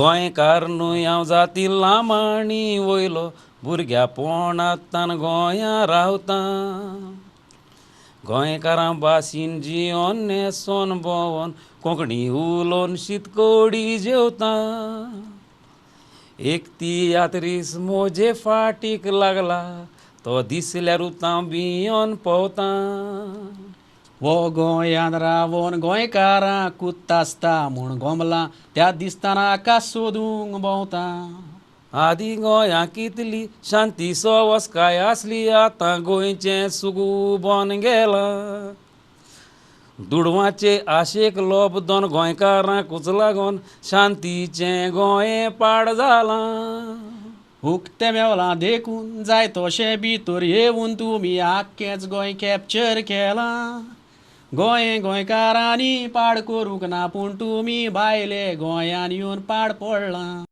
गोंयकार न्हय हांव जाती लांबाणी वयलो भुरग्या पोंडांतान गोंयां रावता गोंयकारां भाशेन जियोन नेसोन भोंवोन कोंकणी उलोवन शीतकडी जेवता एक तियात्रीस म्हजे फाटीक लागला तो दिसल्यार उतां बियोन पोवता वो गोंयांत रावोन गोंयकारां कुत्तासता म्हूण गोमलां त्या दिसतना आकाश सोदूंक भोंवता आदी गोंयां कितली शांती सोवस्काय आसली आतां गोंयचें सुगूबोन गेलां दुडवांचे आशेक लोब दोन गोंयकारांकूच लागोन शांतीचें गोंय पाड जालां उक्ते मेवलां देखून जाय तशें भितर येवून तुमी आख्खेंच गोंय कॅप्चर केलां गोंय गोंयकारांनी पाड करूंक ना पूण तुमी भायले गोंयान येवन पाड पडलां